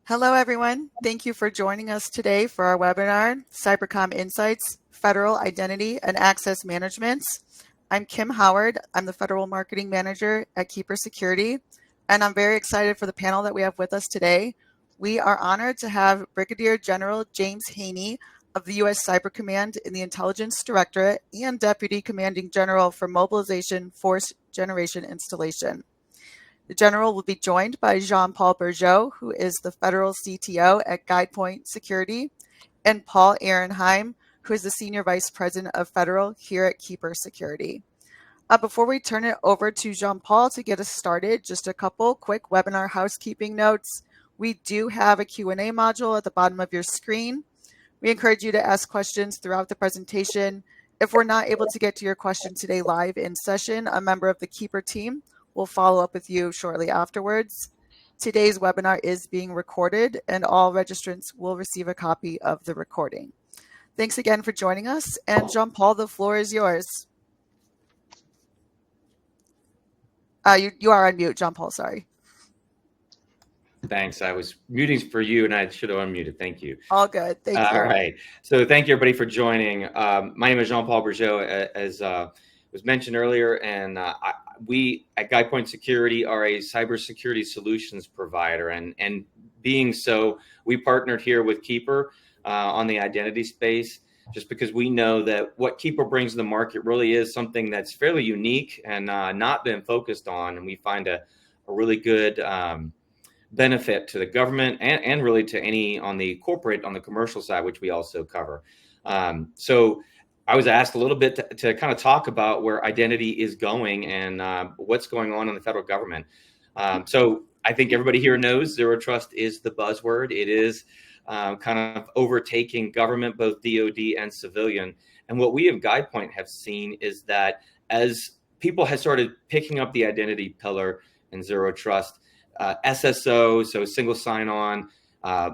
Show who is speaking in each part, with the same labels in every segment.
Speaker 1: Hello, everyone. Thank you for joining us today for our webinar, CyberCom Insights, Federal Identity and Access Management. I'm Kim Howard. I'm the Federal Marketing Manager at CYBERCOM, and I'm very excited for the panel that we have with us today. We are honored to have Brigadier General James Haynie of the U.S. Cyber Command in the Intelligence Directorate and Deputy Commanding General for Mobilization Force Generation Installation. The General will be joined by Jean-Paul Bourgeot, who is the Federal CTO at GuidePoint Security, and Paul Ehrenheim, who is the Senior Vice President of Federal here at CYBERCOM. Before we turn it over to Jean-Paul to get us started, just a couple quick webinar housekeeping notes. We do have a Q&A module at the bottom of your screen. We encourage you to ask questions throughout the presentation. If we're not able to get to your question today live in session, a member of the Keeper team will follow up with you shortly afterwards. Today's webinar is being recorded, and all registrants will receive a copy of the recording. Thanks again for joining us, and Jean-Paul, the floor is yours. You are on mute, Jean-Paul, sorry.
Speaker 2: Thanks. I was muting for you, and I should have unmuted. Thank you.
Speaker 1: All good. Thank you.
Speaker 2: All right. So thank you, everybody, for joining. My name is Jean-Paul Bourgeot, as was mentioned earlier, and we at GuidePoint Security are a cybersecurity solutions provider. And being so, we partnered here with Keeper on the identity space, just because we know that what Keeper brings to the market really is something that's fairly unique and not been focused on. And we find a really good benefit to the government and really to any on the corporate, on the commercial side, which we also cover. So I was asked a little bit to kind of talk about where identity is going and what's going on in the federal government. So I think everybody here knows zero trust is the buzzword. It is kind of overtaking government, both DoD and civilian. And what we at GuidePoint have seen is that as people have started picking up the identity pillar in zero trust, SSO, so single sign-on,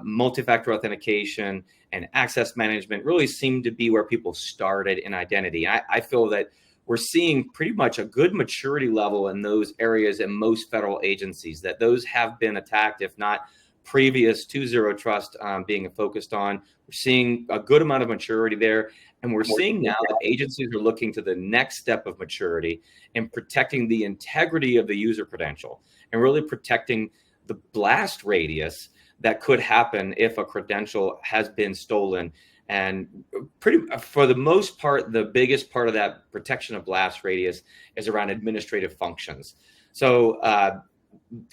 Speaker 2: multi-factor authentication, and access management really seem to be where people started in identity. I feel that we're seeing pretty much a good maturity level in those areas in most federal agencies, that those have been attacked, if not previous to zero trust being focused on. We're seeing a good amount of maturity there. And we're seeing now that agencies are looking to the next step of maturity in protecting the integrity of the user credential and really protecting the blast radius that could happen if a credential has been stolen. And for the most part, the biggest part of that protection of blast radius is around administrative functions. So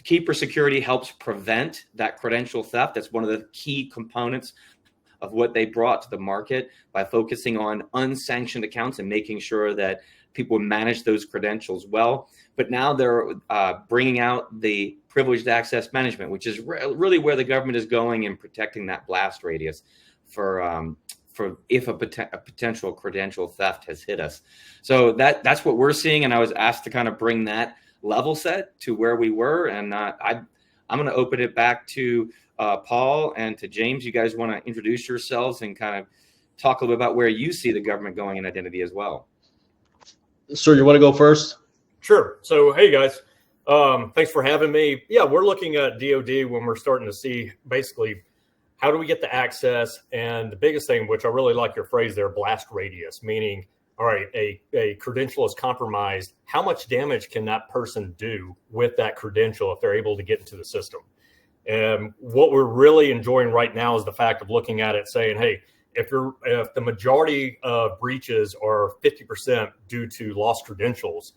Speaker 2: Keeper Security helps prevent that credential theft. That's one of the key components of what they brought to the market by focusing on unsanctioned accounts and making sure that people manage those credentials well. But now they're bringing out the privileged access management, which is really where the government is going in protecting that blast radius for if a potential credential theft has hit us. So that's what we're seeing. And I was asked to kind of bring that level set to where we were. And I'm going to open it back to Paul and to James. You guys want to introduce yourselves and kind of talk a little bit about where you see the government going in identity as well.
Speaker 3: Sir, you want to go first?
Speaker 4: Sure. So, hey, guys, thanks for having me. Yeah, we're looking at DoD when we're starting to see basically how do we get the access? And the biggest thing, which I really like your phrase there, blast radius, meaning, all right, a credential is compromised. How much damage can that person do with that credential if they're able to get into the system? And what we're really enjoying right now is the fact of looking at it saying, hey, if the majority of breaches are 50% due to lost credentials,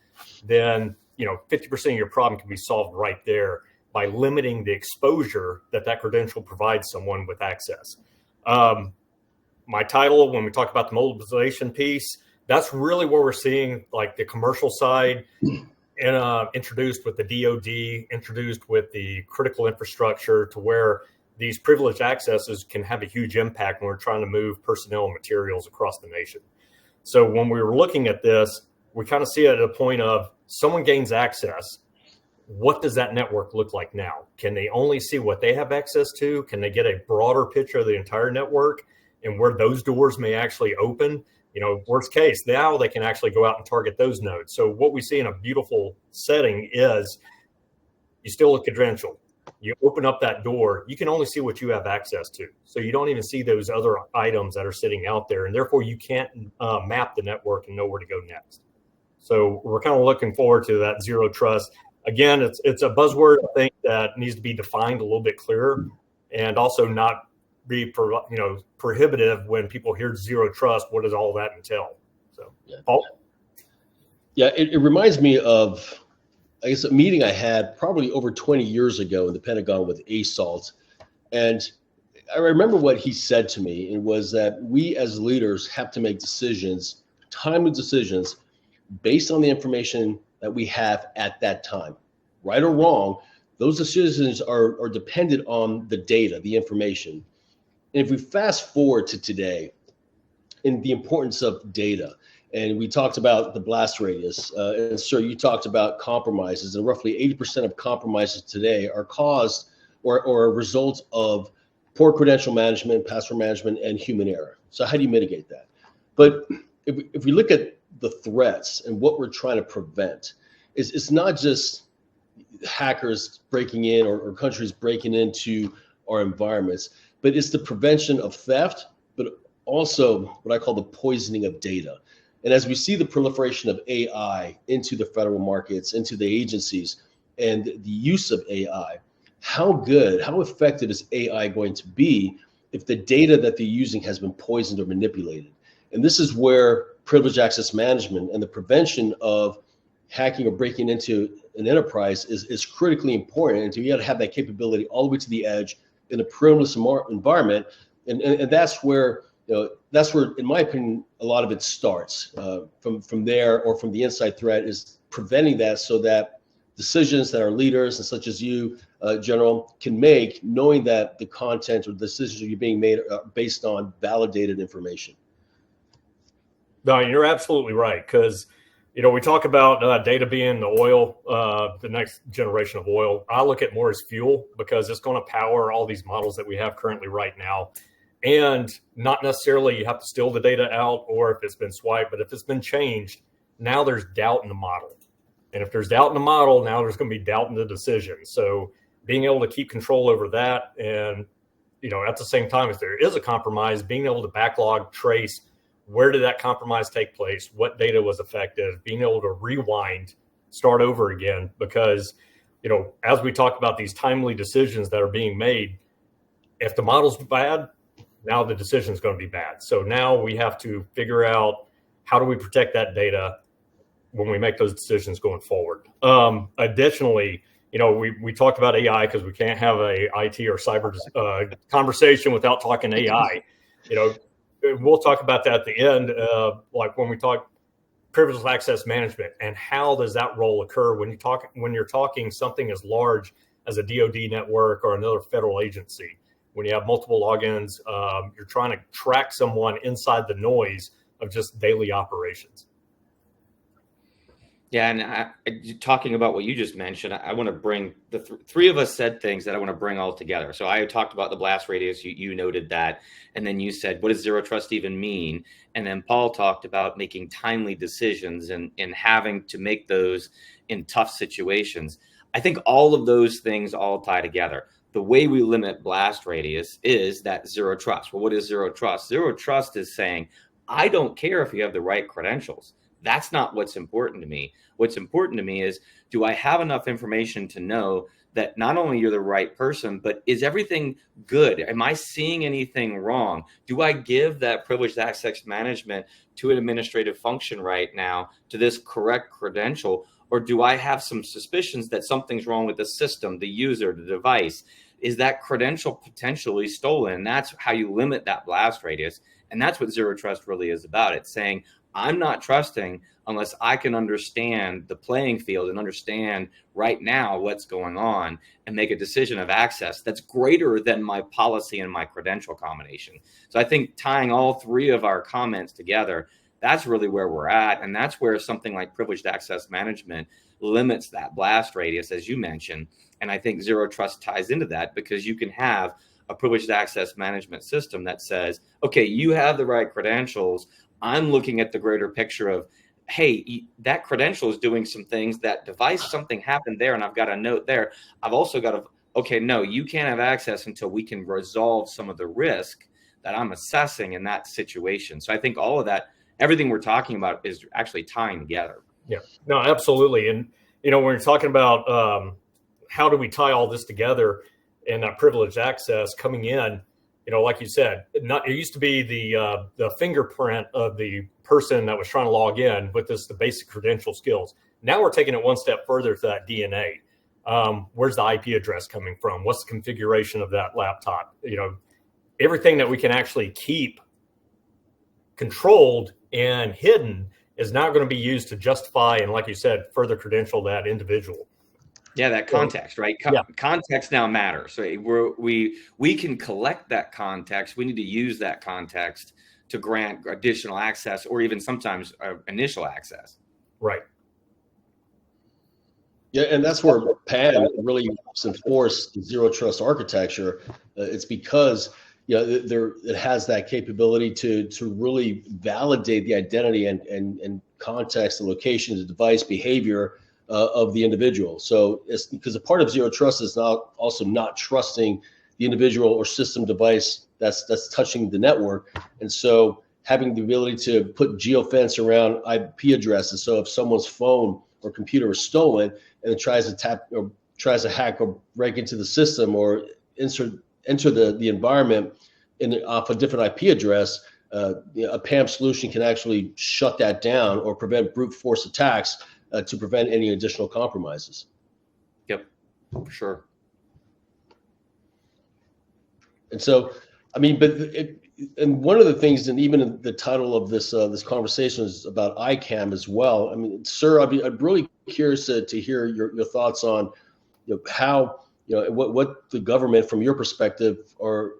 Speaker 4: then 50% of your problem can be solved right there by limiting the exposure that credential provides someone with access. My title, when we talk about the mobilization piece, that's really where we're seeing like the commercial side and introduced with the DoD, introduced with the critical infrastructure to where these privileged accesses can have a huge impact when we're trying to move personnel and materials across the nation. So when we were looking at this, we kind of see it at a point of someone gains access. What does that network look like now? Can they only see what they have access to? Can they get a broader picture of the entire network and where those doors may actually open? Worst case, now they can actually go out and target those nodes. So what we see in a beautiful setting is you steal a credential. you open up that door, you can only see what you have access to. So you don't even see those other items that are sitting out there. And therefore you can't map the network and know where to go next. So we're kind of looking forward to that zero trust. Again, it's a buzzword, I think, that needs to be defined a little bit clearer, and also not be prohibitive when people hear zero trust. What does all that entail? So,
Speaker 3: yeah.
Speaker 4: Paul?
Speaker 3: Yeah, it reminds me of, I guess, a meeting I had probably over 20 years ago in the Pentagon with ASALT. And I remember what he said to me. It was that we as leaders have to make decisions, timely decisions, based on the information that we have at that time. Right or wrong, those decisions are dependent on the data, the information. And if we fast forward to today, and the importance of data, and we talked about the blast radius, and sir, you talked about compromises, and roughly 80% of compromises today are caused or a result of poor credential management, password management, and human error. So how do you mitigate that? But if we look at the threats and what we're trying to prevent, it's not just hackers breaking in or countries breaking into our environments, but it's the prevention of theft, but also what I call the poisoning of data. And as we see the proliferation of AI into the federal markets, into the agencies, and the use of AI, how effective is AI going to be if the data that they're using has been poisoned or manipulated? And this is where privileged access management and the prevention of hacking or breaking into an enterprise is critically important. And you got to have that capability all the way to the edge in a privileged environment. And that's where, in my opinion, a lot of it starts from there, or from the inside threat, is preventing that, so that decisions that our leaders, and such as you, General, can make, knowing that the content or decisions are being made are based on validated information.
Speaker 4: No, you're absolutely right. Because, we talk about data being the oil, the next generation of oil. I look at more as fuel, because it's going to power all these models that we have currently right now. And not necessarily you have to steal the data out, or if it's been swiped, but if it's been changed, now there's doubt in the model. And if there's doubt in the model, now there's going to be doubt in the decision. So being able to keep control over that, and, at the same time, if there is a compromise, being able to backlog, trace, where did that compromise take place? What data was effective? Being able to rewind, start over again, because, as we talk about these timely decisions that are being made, if the model's bad, now the decision is going to be bad. So now we have to figure out, how do we protect that data when we make those decisions going forward? Additionally, we talked about AI, because we can't have a IT or cyber conversation without talking AI. We'll talk about that at the end, like when we talk privileged access management, and how does that role occur when you're talking something as large as a DoD network or another federal agency. When you have multiple logins, you're trying to track someone inside the noise of just daily operations.
Speaker 2: Yeah, and talking about what you just mentioned, I want to bring the three of us said things that I want to bring all together. So I talked about the blast radius, you noted that, and then you said, what does zero trust even mean? And then Paul talked about making timely decisions and having to make those in tough situations. I think all of those things all tie together. The way we limit blast radius is that zero trust. Well, what is zero trust? Zero trust is saying, I don't care if you have the right credentials. That's not what's important to me. What's important to me is, do I have enough information to know that not only you're the right person, but is everything good? Am I seeing anything wrong? Do I give that privileged access management to an administrative function right now to this correct credential? Or do I have some suspicions that something's wrong with the system, the user, the device? Is that credential potentially stolen? And that's how you limit that blast radius. And that's what zero trust really is about. It's saying, I'm not trusting unless I can understand the playing field and understand right now what's going on and make a decision of access that's greater than my policy and my credential combination. So I think tying all three of our comments together, that's really where we're at. And that's where something like privileged access management limits that blast radius, as you mentioned. And I think zero trust ties into that, because you can have a privileged access management system that says, okay, you have the right credentials. I'm looking at the greater picture of, hey, that credential is doing some things, that device, something happened there, and I've got a note there. I've also got okay, no, you can't have access until we can resolve some of the risk that I'm assessing in that situation. So I think all of that, everything we're talking about is actually tying together.
Speaker 4: Yeah, no, absolutely. And, when you're talking about how do we tie all this together and that privileged access coming in, like you said, it used to be the fingerprint of the person that was trying to log in with the basic credential skills. Now we're taking it one step further to that DNA. Where's the IP address coming from? What's the configuration of that laptop? Everything that we can actually keep controlled and hidden is not going to be used to justify and, like you said, further credential that individual.
Speaker 2: Yeah, that context, right? Context now matters. So we can collect that context. We need to use that context to grant additional access, or even sometimes initial access.
Speaker 4: Right.
Speaker 3: Yeah, and that's where PAN really helps enforce the zero trust architecture. It's because it has that capability to really validate the identity and context, the location, the device, behavior of the individual. So it's because a part of zero trust is also not trusting the individual or system device that's touching the network. And so having the ability to put geofence around IP addresses. So if someone's phone or computer is stolen and it tries to hack or break into the system or enter the environment off a different IP address, a PAM solution can actually shut that down or prevent brute force attacks to prevent any additional compromises.
Speaker 2: Yep, for sure.
Speaker 3: And so, and one of the things, and even the title of this conversation is about ICAM as well. I mean, sir, I'd really curious to hear your thoughts on how what the government, from your perspective, are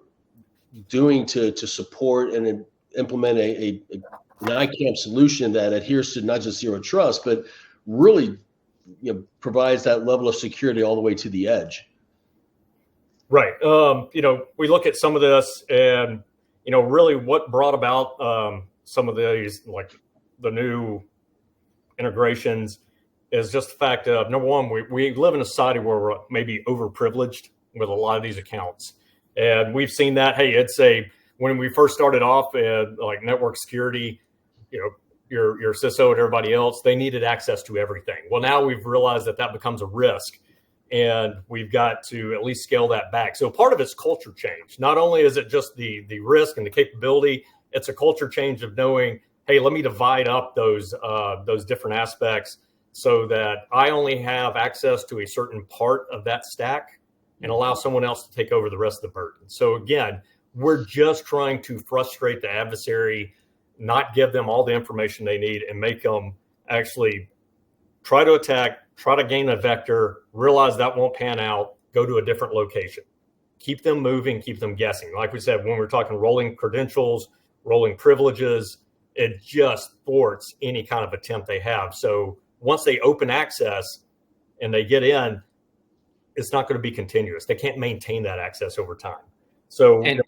Speaker 3: doing to support and implement an ICAM solution that adheres to not just zero trust, but really provides that level of security all the way to the edge.
Speaker 4: Right. We look at some of this and, really what brought about some of these, like the new integrations, is just the fact of, number one, we live in a society where we're maybe overprivileged with a lot of these accounts. And we've seen that, when we first started off like network security, your CISO and everybody else, they needed access to everything. Well, now we've realized that becomes a risk, and we've got to at least scale that back. So part of it's culture change. Not only is it just the risk and the capability, it's a culture change of knowing, hey, let me divide up those different aspects so that I only have access to a certain part of that stack and allow someone else to take over the rest of the burden. So again, we're just trying to frustrate the adversary, not give them all the information they need, and make them actually try to attack, try to gain a vector, realize that won't pan out, go to a different location. Keep them moving, keep them guessing. Like we said, when we're talking rolling credentials, rolling privileges, it just thwarts any kind of attempt they have. So once they open access and they get in, it's not going to be continuous. They can't maintain that access over time. So
Speaker 2: and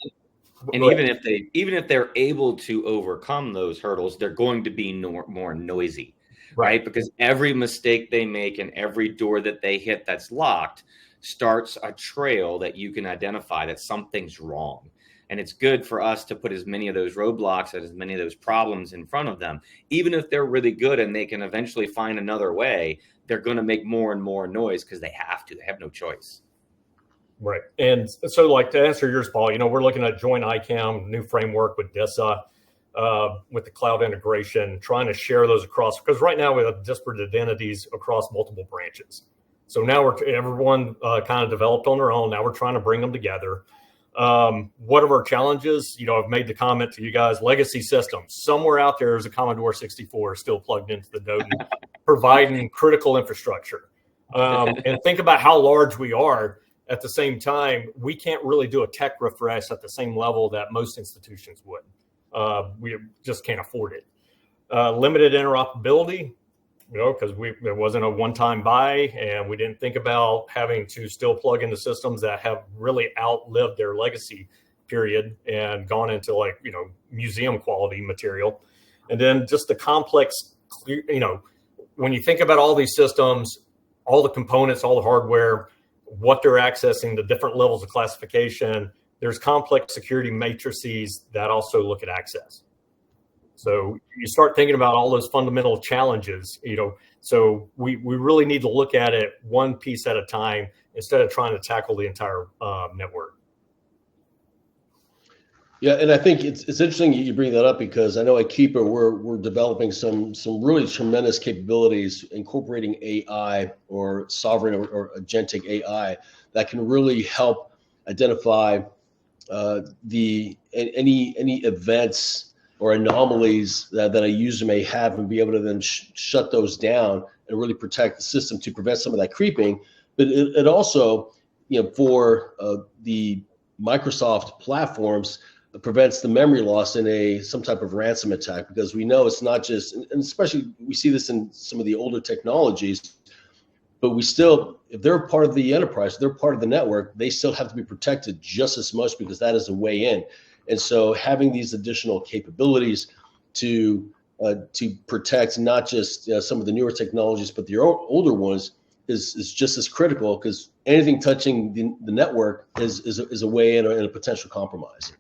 Speaker 2: even if they're able to overcome those hurdles, they're going to be more noisy, right? Because every mistake they make and every door that they hit that's locked starts a trail that you can identify that something's wrong. And it's good for us to put as many of those roadblocks and as many of those problems in front of them. Even if they're really good and they can eventually find another way, they're going to make more and more noise because they have to. They have no choice.
Speaker 4: Right. And so, like, to answer yours, Paul, we're looking at joint ICAM, new framework with DISA, with the cloud integration, trying to share those across, because right now we have disparate identities across multiple branches. So now everyone kind of developed on their own. Now we're trying to bring them together. What are our challenges? I've made the comment to you guys, legacy systems. Somewhere out there is a Commodore 64 still plugged into the Doden, providing critical infrastructure. And think about how large we are. At the same time, we can't really do a tech refresh at the same level that most institutions would. We just can't afford it. Limited interoperability, because there wasn't a one-time buy, and we didn't think about having to still plug into systems that have really outlived their legacy period and gone into museum quality material. And then just the complex, when you think about all these systems, all the components, all the hardware, what they're accessing, the different levels of classification. There's complex security matrices that also look at access. So you start thinking about all those fundamental challenges, so we really need to look at it one piece at a time instead of trying to tackle the entire network.
Speaker 3: Yeah, and I think it's interesting you bring that up, because I know at Keeper we're developing some really tremendous capabilities incorporating AI or sovereign or agentic AI that can really help identify any events or anomalies that a user may have, and be able to then shut those down and really protect the system to prevent some of that creeping. But it also, for the Microsoft platforms, prevents the memory loss in some type of ransom attack, because we know it's not just, and especially we see this in some of the older technologies, but we still, if they're part of the enterprise, they're part of the network, they still have to be protected just as much, because that is a way in. And so having these additional capabilities to protect not just some of the newer technologies, but the older ones is just as critical, because anything touching the network is a way in and a potential compromise.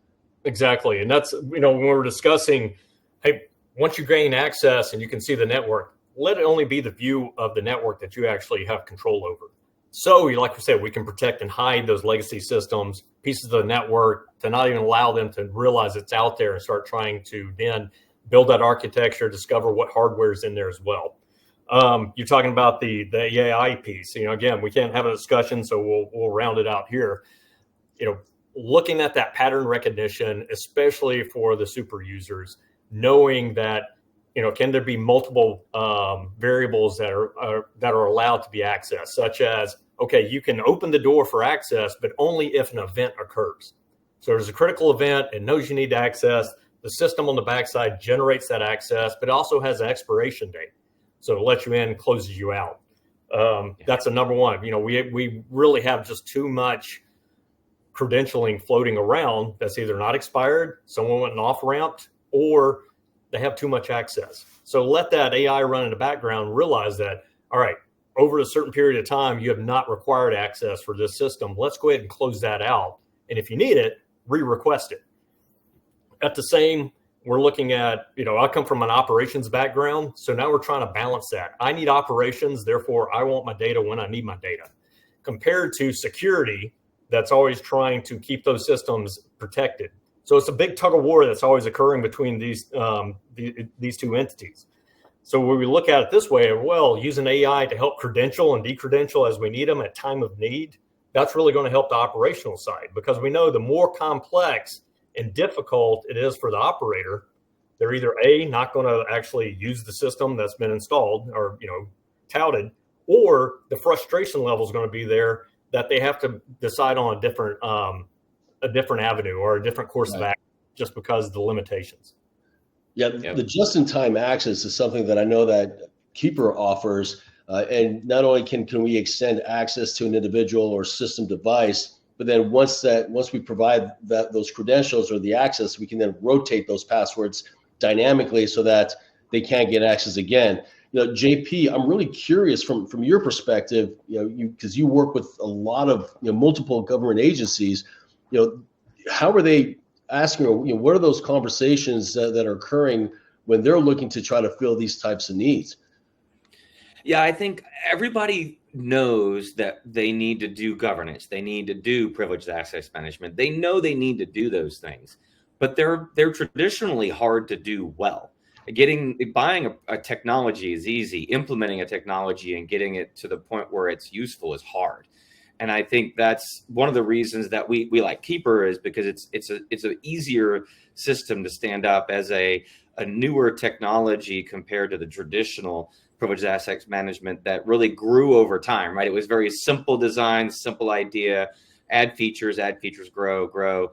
Speaker 4: Exactly. And that's, when we're discussing, hey, once you gain access and you can see the network, let it only be the view of the network that you actually have control over. So, like we said, we can protect and hide those legacy systems, pieces of the network, to not even allow them to realize it's out there and start trying to then build that architecture, discover what hardware is in there as well. You're talking about the AI piece. Again, we can't have a discussion, so we'll round it out here. Looking at that pattern recognition, especially for the super users, knowing that, can there be multiple variables that are allowed to be accessed, such as, okay, you can open the door for access, but only if an event occurs. So there's a critical event, it knows you need to access. The system on the backside generates that access, but it also has an expiration date. So it lets you in, closes you out. That's a number one. We really have just too much credentialing floating around that's either not expired, someone went off ramped, or they have too much access. So let that AI run in the background, realize that, all right, over a certain period of time, you have not required access for this system. Let's go ahead and close that out. And if you need it, re-request it. At the same, we're looking at, I come from an operations background. So now we're trying to balance that. I need operations, therefore I want my data when I need my data. Compared to security, that's always trying to keep those systems protected. So it's a big tug of war that's always occurring between these two entities. So when we look at it this way, well, using AI to help credential and decredential as we need them at time of need, that's really going to help the operational side, because we know the more complex and difficult it is for the operator, they're either not going to actually use the system that's been installed or touted, or the frustration level is going to be there that they have to decide on a different avenue or a different course of action just because of the limitations.
Speaker 3: Yeah, the just-in-time access is something that I know that Keeper offers, and not only can we extend access to an individual or system device, but then once we provide those credentials or the access, we can then rotate those passwords dynamically so that they can't get access again. JP, I'm really curious from your perspective, because you work with a lot of multiple government agencies, how are they asking, what are those conversations that are occurring when they're looking to try to fill these types of needs?
Speaker 2: Yeah, I think everybody knows that they need to do governance. They need to do privileged access management. They know they need to do those things, but they're traditionally hard to do well. Buying a technology is easy. Implementing a technology and getting it to the point where it's useful is hard. And I think that's one of the reasons that we like Keeper, is because it's an easier system to stand up as a newer technology compared to the traditional privileged access management that really grew over time, right? It was very simple design, simple idea, add features, grow.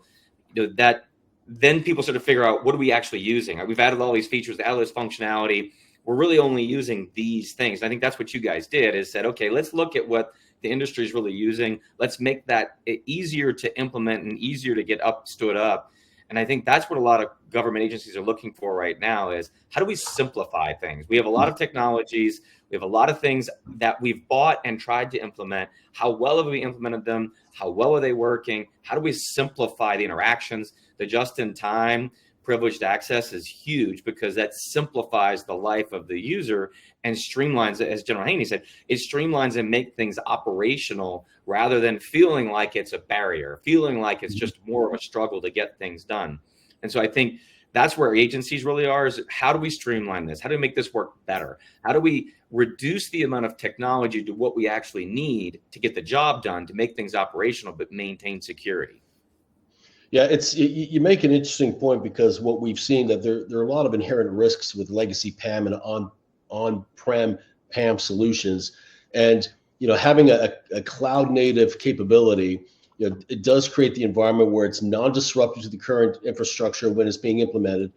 Speaker 2: That then people sort of figure out, what are we actually using? We've added all these features, added all this functionality. We're really only using these things. And I think that's what you guys did, is said, okay, let's look at what the industry is really using. Let's make that easier to implement and easier to get stood up. And I think that's what a lot of government agencies are looking for right now is how do we simplify things? We have a lot of technologies. We have a lot of things that we've bought and tried to implement. How well have we implemented them? How well are they working? How do we simplify the interactions? The just-in-time privileged access is huge because that simplifies the life of the user and streamlines it, as General Haynie said, it streamlines and make things operational rather than feeling like it's a barrier, feeling like it's just more of a struggle to get things done. And so I think that's where agencies really are, is how do we streamline this? How do we make this work better? How do we reduce the amount of technology to what we actually need to get the job done, to make things operational, but maintain security?
Speaker 3: Yeah, you make an interesting point, because what we've seen that there are a lot of inherent risks with legacy PAM and on-prem PAM solutions, and having a cloud native capability, it does create the environment where it's non-disruptive to the current infrastructure when it's being implemented.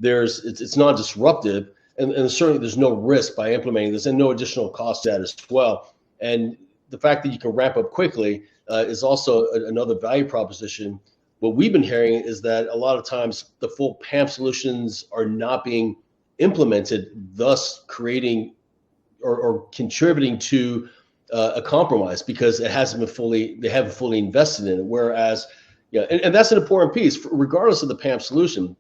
Speaker 3: It's non-disruptive, and certainly there's no risk by implementing this, and no additional cost to that as well. And the fact that you can ramp up quickly is also another value proposition. What we've been hearing is that a lot of times the full PAM solutions are not being implemented, thus creating or contributing to a compromise, because they haven't fully invested in it. Whereas, and that's an important piece, regardless of the PAM solution.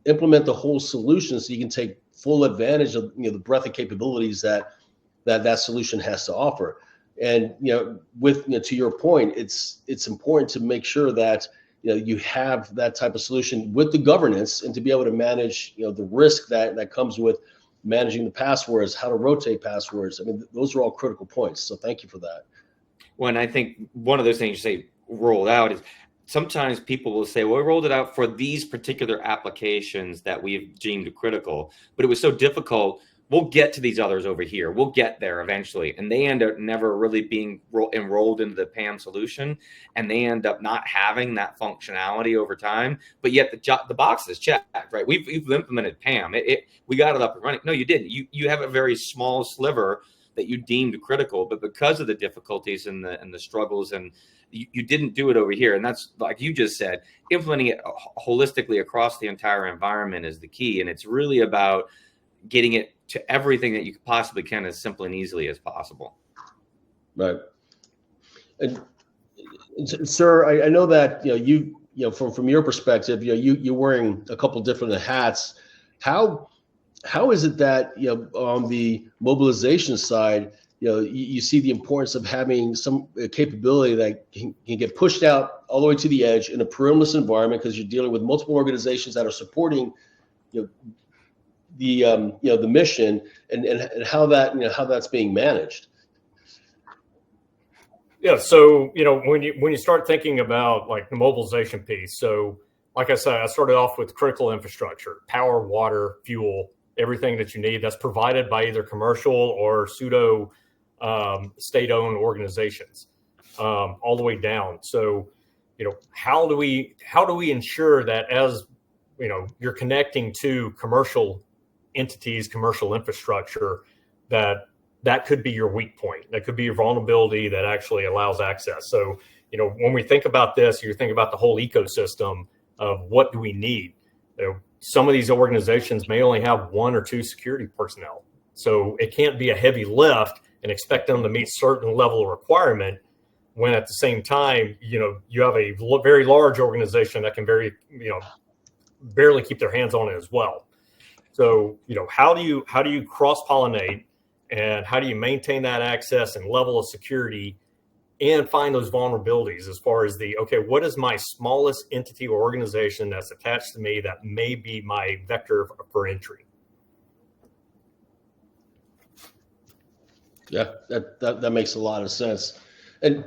Speaker 3: Implement the whole solution so you can take full advantage of the breadth of capabilities that solution has to offer. And to your point, it's important to make sure that you have that type of solution with the governance, and to be able to manage the risk that comes with managing the passwords, how to rotate passwords. I mean, those are all critical points. So thank you for that.
Speaker 2: Well, and I think one of those things you say rolled out is sometimes people will say, well, we rolled it out for these particular applications that we've deemed critical, but it was so difficult. We'll get to these others over here. We'll get there eventually. And they end up never really being enrolled into the PAM solution. And they end up not having that functionality over time. But yet the box is checked, right? We've implemented PAM. We got it up and running. No, you didn't. You have a very small sliver that you deemed critical, but because of the difficulties and the struggles, and you didn't do it over here. And that's, like you just said, implementing it holistically across the entire environment is the key. And it's really about getting it to everything that you possibly can as simply and easily as possible.
Speaker 3: Right. And sir, I know that from your perspective, you're wearing a couple different hats. How is it that on the mobilization side, you see the importance of having some capability that can get pushed out all the way to the edge in a perimeterless environment, because you're dealing with multiple organizations that are supporting the mission, and how that's being managed.
Speaker 4: Yeah. So, when you start thinking about like the mobilization piece, so like I said, I started off with critical infrastructure, power, water, fuel, everything that you need that's provided by either commercial or pseudo state-owned organizations, all the way down. So, how do we ensure that as you're connecting to commercial entities, commercial infrastructure, that could be your weak point. That could be your vulnerability that actually allows access. So, when we think about this, you think about the whole ecosystem of what do we need. Some of these organizations may only have 1 or 2 security personnel. So it can't be a heavy lift and expect them to meet certain level of requirement when at the same time, you have a very large organization that can barely keep their hands on it as well. So, how do you cross-pollinate, and how do you maintain that access and level of security and find those vulnerabilities as far as what is my smallest entity or organization that's attached to me that may be my vector for entry?
Speaker 3: Yeah, that makes a lot of sense. And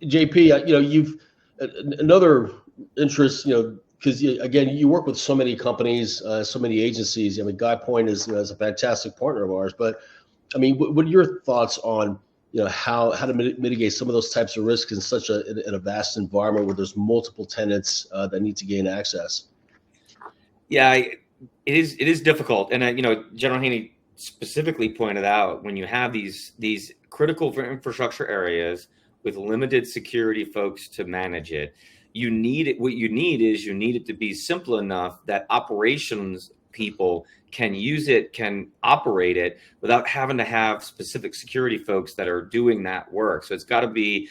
Speaker 3: JP, you've another interest, because again, you work with so many companies, so many agencies. I mean, Guy Point is a fantastic partner of ours. But I mean, what are your thoughts on how to mitigate some of those types of risks in a vast environment where there's multiple tenants that need to gain access?
Speaker 2: Yeah, it is difficult, and General Haynie specifically pointed out, when you have these critical infrastructure areas with limited security folks to manage it, you need it. What you need it to be simple enough that operations people can use it, can operate it without having to have specific security folks that are doing that work. So it's got to be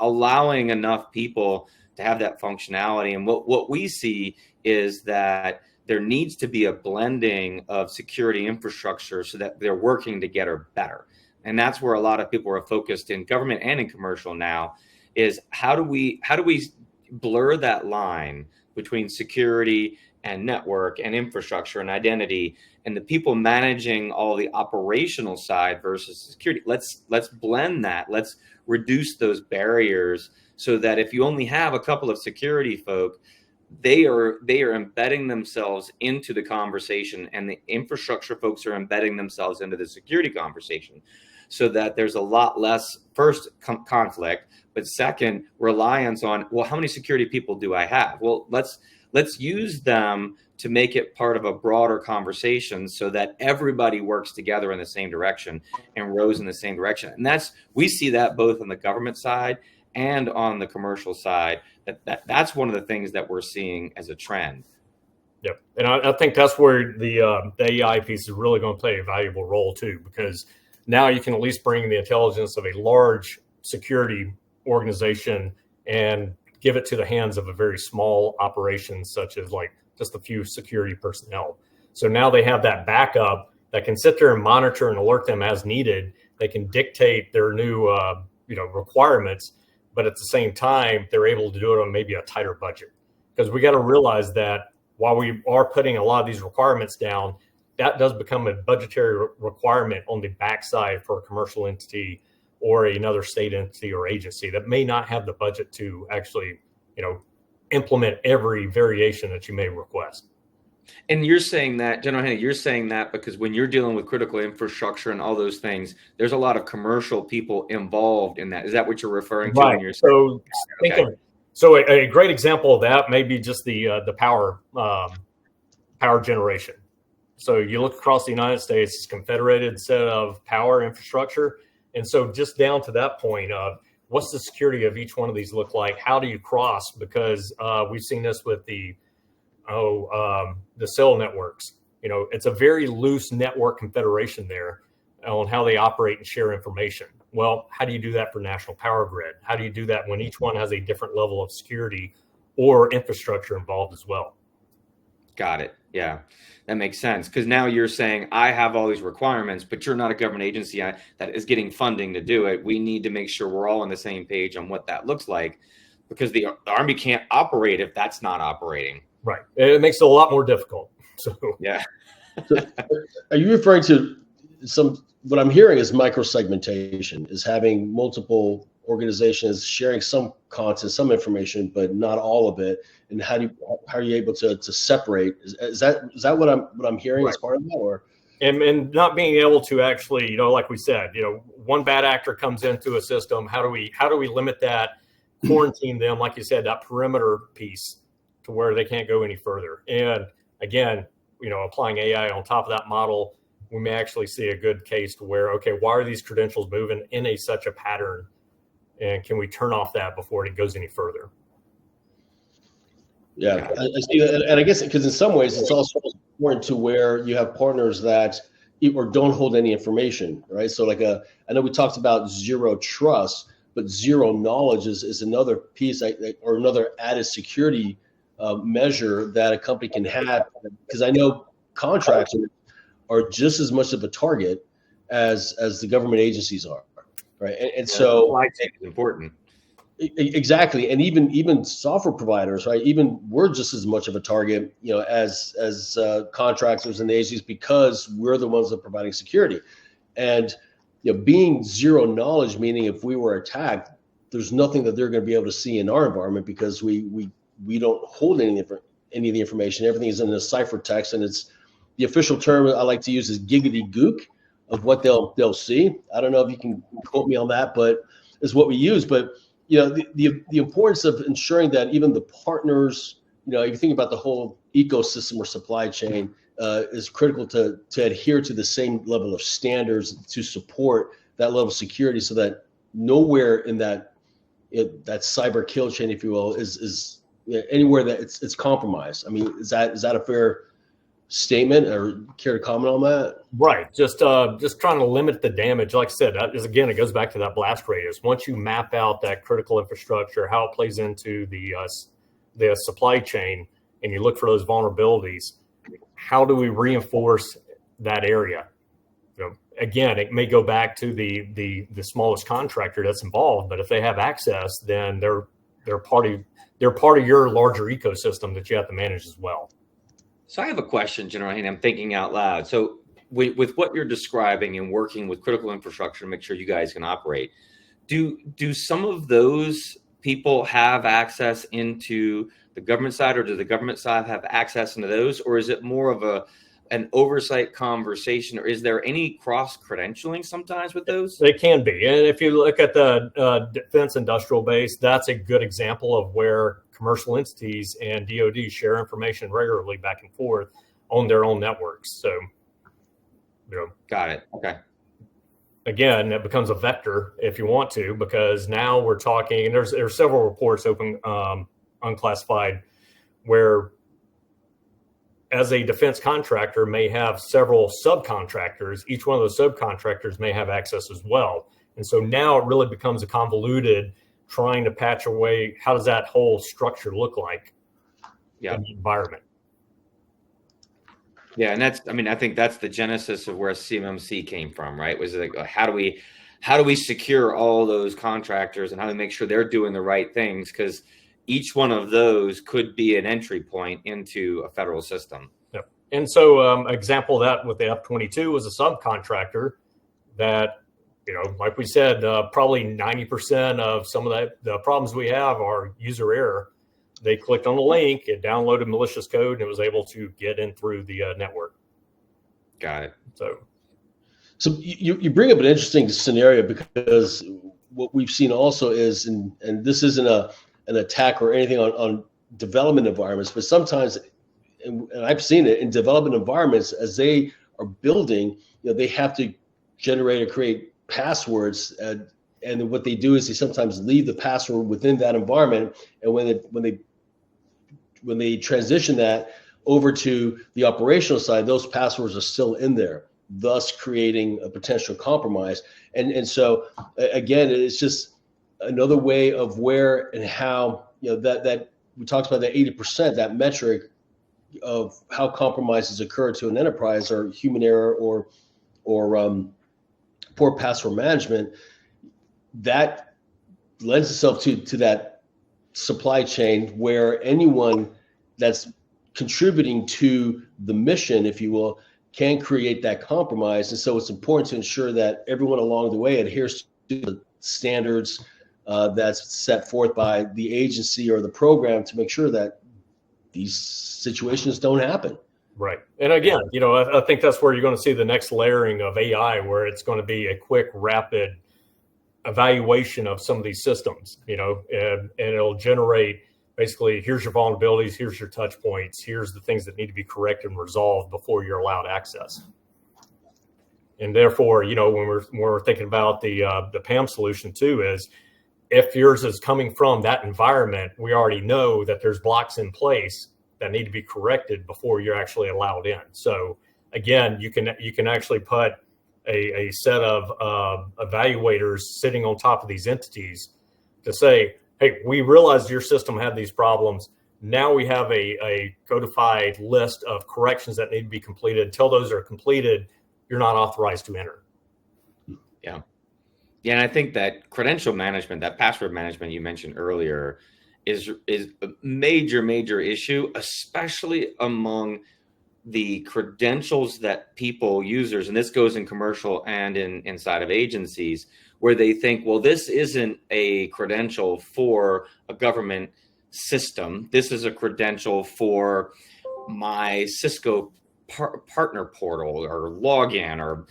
Speaker 2: allowing enough people to have that functionality. And what we see is that there needs to be a blending of security infrastructure so that they're working together better. And that's where a lot of people are focused in government and in commercial now, is how do we blur that line between security and network and infrastructure and identity, and the people managing all the operational side versus security. Let's blend that. Let's reduce those barriers so that if you only have a couple of security folk, they are embedding themselves into the conversation, and the infrastructure folks are embedding themselves into the security conversation, so that there's a lot less, first, conflict, but second, reliance on, well, how many security people do I have? Well, let's use them to make it part of a broader conversation so that everybody works together in the same direction and rows in the same direction. And we see that both on the government side and on the commercial side. That's one of the things that we're seeing as a trend.
Speaker 4: Yep. And I think that's where the AI piece is really going to play a valuable role too, because now you can at least bring the intelligence of a large security organization and give it to the hands of a very small operation, such as like just a few security personnel. So now they have that backup that can sit there and monitor and alert them as needed. They can dictate their new requirements, but at the same time, they're able to do it on maybe a tighter budget. Because we got to realize that while we are putting a lot of these requirements down, that does become a budgetary requirement on the backside for a commercial entity or another state entity or agency that may not have the budget to actually, implement every variation that you may request.
Speaker 2: And you're saying that, General Haynie, you're saying that because when you're dealing with critical infrastructure and all those things, there's a lot of commercial people involved in that. Is that what you're referring to?
Speaker 4: Right.
Speaker 2: When you're saying,
Speaker 4: So a great example of that may be just the power generation. So you look across the United States, it's a confederated set of power infrastructure. And so just down to that point of what's the security of each one of these look like? How do you cross? Because we've seen this with the cell networks. It's a very loose network confederation there on how they operate and share information. Well, how do you do that for national power grid? How do you do that when each one has a different level of security or infrastructure involved as well?
Speaker 2: Got it. Yeah, that makes sense. Because now you're saying I have all these requirements, but you're not a government agency that is getting funding to do it. We need to make sure we're all on the same page on what that looks like, because the Army can't operate if that's not operating.
Speaker 4: Right. It makes it a lot more difficult. So
Speaker 2: yeah.
Speaker 3: So are you referring to what I'm hearing is microsegmentation, is having multiple organizations sharing some content, some information, but not all of it? And how are you able to separate? Is that what I'm hearing
Speaker 4: right.
Speaker 3: as part of that, or?
Speaker 4: And not being able to actually, like we said, one bad actor comes into a system. How do we limit that, quarantine them, like you said, that perimeter piece to where they can't go any further? And again, applying AI on top of that model, we may actually see a good case to where, okay, why are these credentials moving in such a pattern? And can we turn off that before it goes any further?
Speaker 3: Yeah, I see, and I guess because in some ways it's also important to where you have partners that or don't hold any information, right? So I know we talked about zero trust, but zero knowledge is another piece or another added security measure that a company can have, because I know contractors are just as much of a target as the government agencies are, right? And so
Speaker 2: supply chain is important.
Speaker 3: Exactly, and even software providers, right? Even we're just as much of a target, as contractors and agencies, because we're the ones that are providing security. And being zero knowledge, meaning if we were attacked, there's nothing that they're going to be able to see in our environment, because we don't hold any of the information. Everything is in a ciphertext, and it's the official term I like to use is giggity gook of what they'll see. I don't know if you can quote me on that, but is what we use. But the importance of ensuring that even the partners, if you think about the whole ecosystem or supply chain, is critical to adhere to the same level of standards to support that level of security, so that nowhere in that that cyber kill chain, if you will, is anywhere that it's compromised. I mean, is that a fair statement, or care to comment on that?
Speaker 4: Right. Just trying to limit the damage. Like I said, that is, again, it goes back to that blast radius. Once you map out that critical infrastructure, how it plays into the supply chain, and you look for those vulnerabilities, how do we reinforce that area? Again, it may go back to the smallest contractor that's involved, but if they have access, then they're part of your larger ecosystem that you have to manage as well.
Speaker 2: So I have a question, General Haynie. I'm thinking out loud. So with what you're describing and working with critical infrastructure to make sure you guys can operate, do some of those people have access into the government side, or does the government side have access into those, or is it more of an oversight conversation, or is there any cross-credentialing sometimes with those?
Speaker 4: They can be. And if you look at the defense industrial base, that's a good example of where commercial entities and DoD share information regularly back and forth on their own networks. So,
Speaker 2: Got it. Okay.
Speaker 4: Again, it becomes a vector if you want to, because now we're talking, and there's several reports open, unclassified, where as a defense contractor may have several subcontractors. Each one of those subcontractors may have access as well. And so now it really becomes a convoluted trying to patch away, how does that whole structure look like in the environment?
Speaker 2: Yeah, and I think that's the genesis of where CMMC came from, right? Was like, how do we secure all those contractors, and how do we make sure they're doing the right things? Because each one of those could be an entry point into a federal system.
Speaker 4: Yep. And so example of that with the F-22 was a subcontractor that, like we said, probably 90% of some of the problems we have are user error. They clicked on the link, it downloaded malicious code, and it was able to get in through the network.
Speaker 2: Got it.
Speaker 3: So you bring up an interesting scenario, because what we've seen also is, and this isn't an attack or anything on development environments, but sometimes, and I've seen it in development environments, as they are building, they have to generate or create passwords, and what they do is they sometimes leave the password within that environment, and when they transition that over to the operational side, those passwords are still in there, thus creating a potential compromise. And so again, it's just another way of where and how, that we talked about, that 80%, that metric of how compromises occur to an enterprise, or human error or poor password management, that lends itself to that supply chain, where anyone that's contributing to the mission, if you will, can create that compromise. And so it's important to ensure that everyone along the way adheres to the standards that's set forth by the agency or the program, to make sure that these situations don't happen.
Speaker 4: Right. And again, I think that's where you're going to see the next layering of AI, where it's going to be a quick, rapid evaluation of some of these systems, and it'll generate basically, here's your vulnerabilities, here's your touch points, here's the things that need to be corrected and resolved before you're allowed access. And therefore, when we're thinking about the PAM solution too, is if yours is coming from that environment, we already know that there's blocks in place that need to be corrected before you're actually allowed in. So again, you can actually put a set of evaluators sitting on top of these entities to say, hey, we realized your system had these problems. Now we have a codified list of corrections that need to be completed. Until those are completed, you're not authorized to enter.
Speaker 2: Yeah. Yeah, and I think that credential management, that password management you mentioned earlier, is a major issue, especially among the credentials that people, users, and this goes in commercial and inside of agencies, where they think, well, this isn't a credential for a government system. This is a credential for my Cisco partner portal or login, or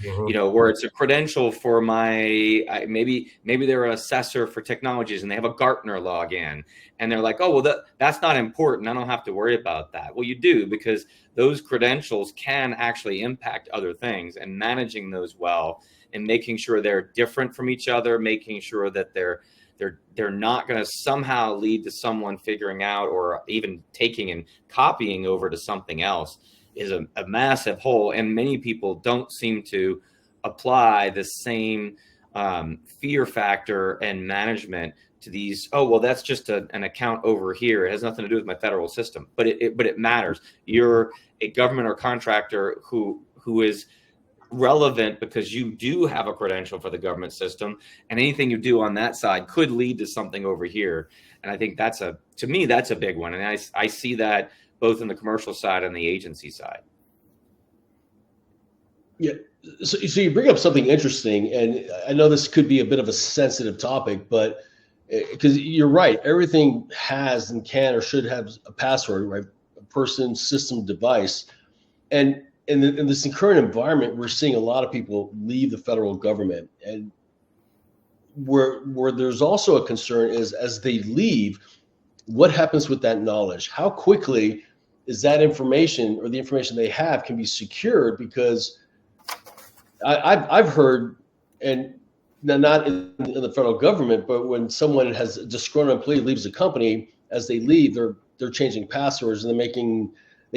Speaker 2: where it's a credential for my maybe they're an assessor for technologies and they have a Gartner login, and they're like, oh, well, that's not important, I don't have to worry about that. Well, you do, because those credentials can actually impact other things, and managing those well and making sure they're different from each other, making sure that they're they're not going to somehow lead to someone figuring out or even taking and copying over to something else is a massive hole. And many people don't seem to apply the same fear factor and management to these. Oh, well, that's just an account over here. It has nothing to do with my federal system, but it matters. You're a government or contractor who is relevant because you do have a credential for the government system, and anything you do on that side could lead to something over here. And I think to me, that's a big one. And I see that both in the commercial side and the agency side.
Speaker 3: Yeah. So you bring up something interesting, and I know this could be a bit of a sensitive topic, but because you're right, everything has and can or should have a password, right? A person, system, device. And in this current environment, we're seeing a lot of people leave the federal government, and where there's also a concern is as they leave, what happens with that knowledge? How quickly is that information or the information they have can be secured? Because I've heard, and not in the federal government, but when someone has a disgruntled employee leaves the company, as they leave, they're changing passwords, and they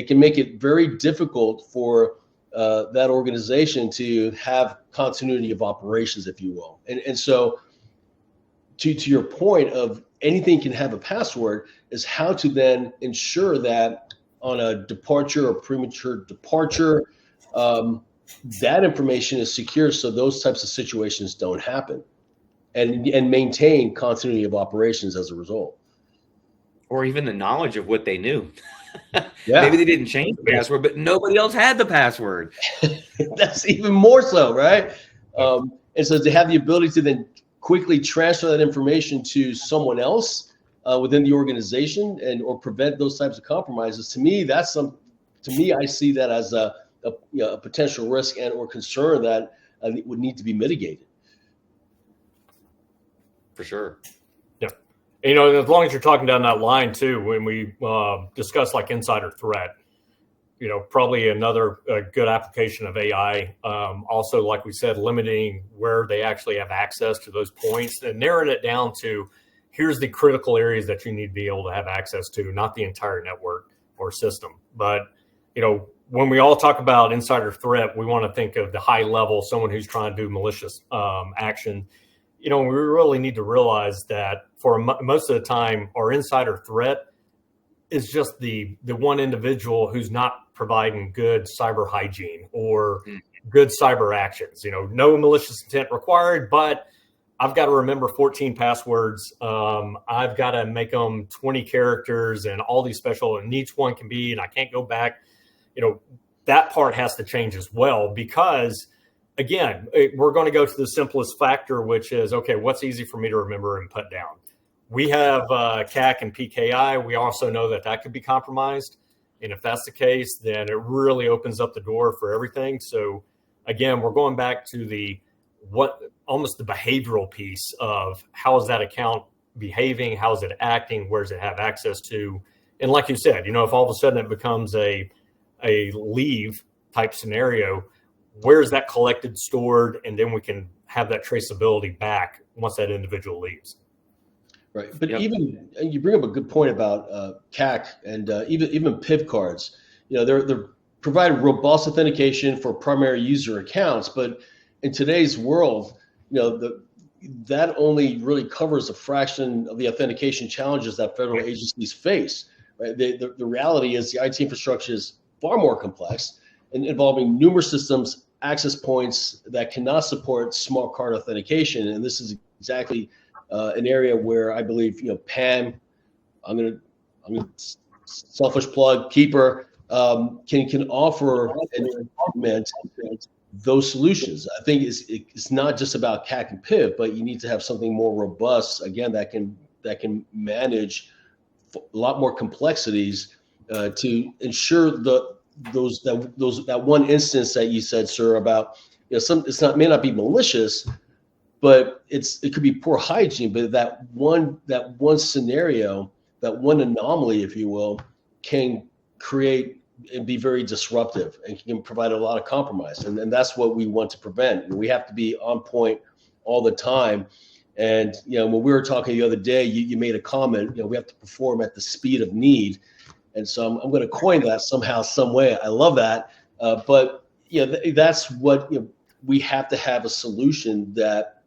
Speaker 3: can make it very difficult for that organization to have continuity of operations, if you will. And so to your point of anything can have a password is how to then ensure that on a departure or premature departure, that information is secure so those types of situations don't happen, and maintain continuity of operations as a result.
Speaker 2: Or even the knowledge of what they knew.
Speaker 3: Yeah.
Speaker 2: Maybe they didn't change the password, but nobody else had the password.
Speaker 3: That's even more so, right? And so to have the ability to then quickly transfer that information to someone else within the organization or prevent those types of compromises, to me, I see that as a potential risk and or concern that would need to be mitigated.
Speaker 2: For sure.
Speaker 4: Yeah. And, as long as you're talking down that line too, when we discuss like insider threat, probably another good application of AI. Also, like we said, limiting where they actually have access to those points and narrowing it down to here's the critical areas that you need to be able to have access to, not the entire network or system. But, when we all talk about insider threat, we want to think of the high level, someone who's trying to do malicious action. We really need to realize that for most of the time, our insider threat is just the one individual who's not providing good cyber hygiene or good cyber actions. No malicious intent required, but I've got to remember 14 passwords. I've got to make them 20 characters and all these special, and each one can be, and I can't go back. That part has to change as well, because again, we're going to go to the simplest factor, which is, okay, what's easy for me to remember and put down? We have CAC and PKI. We also know that could be compromised. And if that's the case, then it really opens up the door for everything. So again, we're going back to almost the behavioral piece of how is that account behaving? How is it acting? Where does it have access to? And like you said, if all of a sudden it becomes a leave type scenario, where is that collected, stored, and then we can have that traceability back once that individual leaves.
Speaker 3: Right, but even you bring up a good point about CAC and even PIV cards. They're providing robust authentication for primary user accounts, but in today's world, that only really covers a fraction of the authentication challenges that federal agencies face. Right, the reality is the IT infrastructure is far more complex and involving numerous systems, access points that cannot support smart card authentication, and this is exactly an area where I believe PAM, I'm gonna selfish plug, Keeper can offer and implement those solutions. I think it's not just about CAC and PIV, but you need to have something more robust, again, that can manage a lot more complexies to ensure that one instance that you said, sir, about may not be malicious, but it could be poor hygiene. But that one scenario, that one anomaly, if you will, can create and be very disruptive and can provide a lot of compromise. And that's what we want to prevent. And we have to be on point all the time. And, when we were talking the other day, you made a comment, we have to perform at the speed of need. And so I'm going to coin that somehow, some way. I love that. But, that's what, we have to have a solution that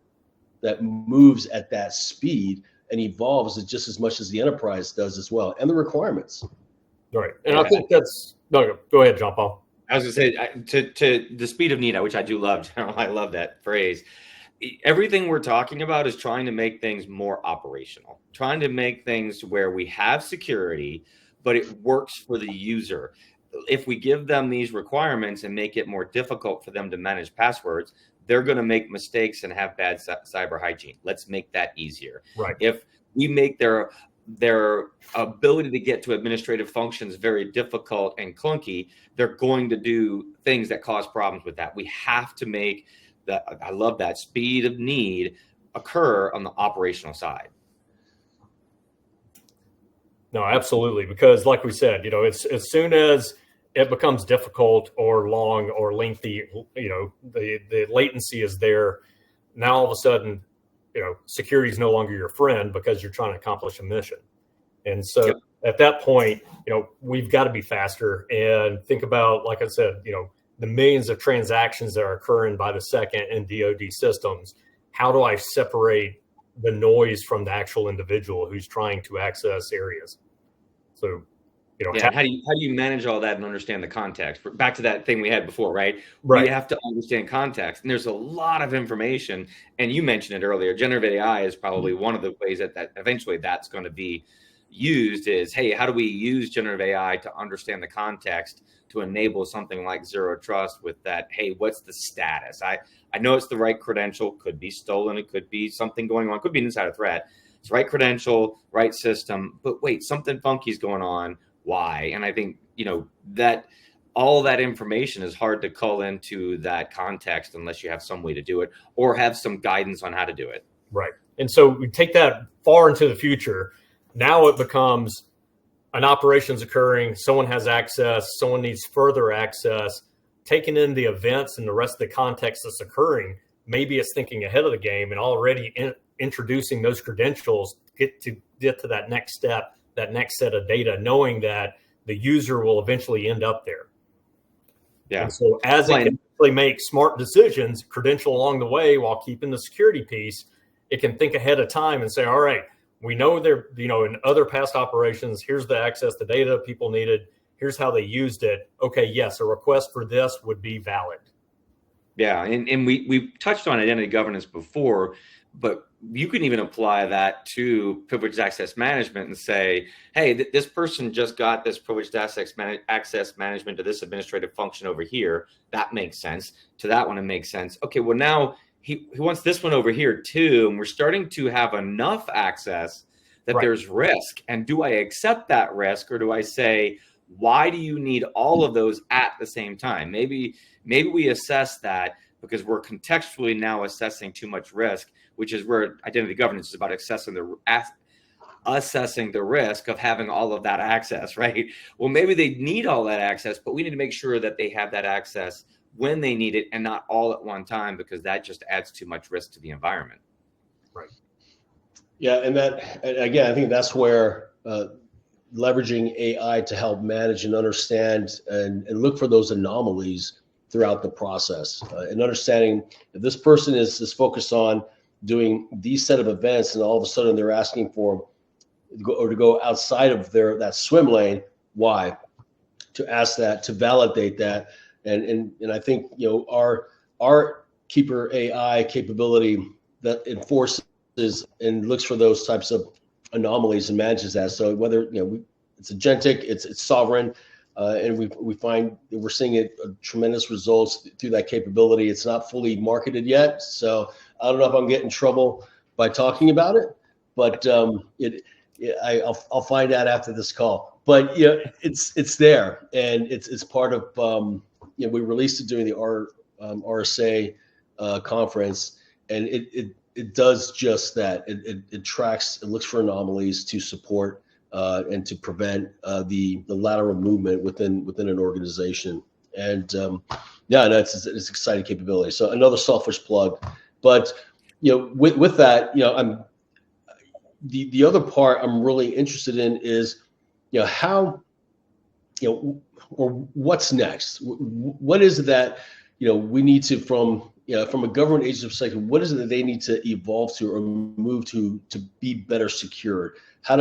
Speaker 3: moves at that speed and evolves just as much as the enterprise does as well, and the requirements.
Speaker 4: Right. And I think that's, no, go ahead, John Paul.
Speaker 2: I was going to say, to the speed of need, which I do love, General. I love that phrase. Everything we're talking about is trying to make things more operational, trying to make things where we have security, but it works for the user. If we give them these requirements and make it more difficult for them to manage passwords, they're going to make mistakes and have bad cyber hygiene. Let's make that easier.
Speaker 4: Right.
Speaker 2: If we make their ability to get to administrative functions very difficult and clunky, they're going to do things that cause problems with that. We have to make that, I love that, speed of need occur on the operational side.
Speaker 4: No, absolutely. Because like we said, it's as soon as it becomes difficult or long or lengthy, the latency is there. Now, all of a sudden, security is no longer your friend because you're trying to accomplish a mission. And so yep. At that point, we've got to be faster and think about, like I said, the millions of transactions that are occurring by the second in DoD systems. How do I separate the noise from the actual individual who's trying to access areas? So,
Speaker 2: how do you manage all that and understand the context? Back to that thing we had before, right?
Speaker 4: Right.
Speaker 2: We have to understand context, and there's a lot of information. And you mentioned it earlier. Generative AI is probably one of the ways that eventually that's going to be used. Is, hey, how do we use generative AI to understand the context to enable something like zero trust with that? Hey, what's the status? I know it's the right credential. Could be stolen. It could be something going on. Could be an insider threat. It's right credential, right system. But wait, something funky is going on. Why? And I think, that all that information is hard to call into that context unless you have some way to do it or have some guidance on how to do it.
Speaker 4: Right. And so we take that far into the future. Now it becomes an operation's occurring. Someone has access. Someone needs further access. Taking in the events and the rest of the context that's occurring, maybe it's thinking ahead of the game and already introducing those credentials get to that next step, that next set of data, knowing that the user will eventually end up there.
Speaker 2: Yeah.
Speaker 4: And so as it can really make smart decisions, credential along the way while keeping the security piece, it can think ahead of time and say, all right, we know there, in other past operations, here's the access to data people needed. Here's how they used it. Okay, yes, a request for this would be valid.
Speaker 2: Yeah, and we touched on identity governance before, but you can even apply that to privileged access management and say, hey, this person just got this privileged access management to this administrative function over here. That makes sense. To that one, it makes sense. Okay, well, now he wants this one over here too. And we're starting to have enough access that right. There's risk. And do I accept that risk, or do I say, why do you need all of those at the same time? Maybe we assess that because we're contextually now assessing too much risk, which is where identity governance is about assessing the risk of having all of that access, right? Well, maybe they need all that access, but we need to make sure that they have that access when they need it and not all at one time, because that just adds too much risk to the environment.
Speaker 3: Right. Yeah, and again, I think that's where leveraging AI to help manage and understand and look for those anomalies throughout the process, and understanding if this person is focused on doing these set of events and all of a sudden they're asking for to go outside of that swim lane. Why? To ask that, to validate that. And I think, our Keeper AI capability that enforces and looks for those types of anomalies and manages that. So whether, it's agentic, it's sovereign, and we find that we're seeing tremendous results through that capability. It's not fully marketed yet, so I don't know if I'm getting in trouble by talking about it, but I'll find out after this call. But it's there, and it's part of we released it during the RSA conference, and it does just that. It tracks, it looks for anomalies to support and to prevent the lateral movement within an organization. And it's exciting capability. So another selfish plug, but with that, I'm the other part I'm really interested in is, how, or what's next? What is it that, we need to, from a government agency perspective, what is it that they need to evolve to or move to be better secured? How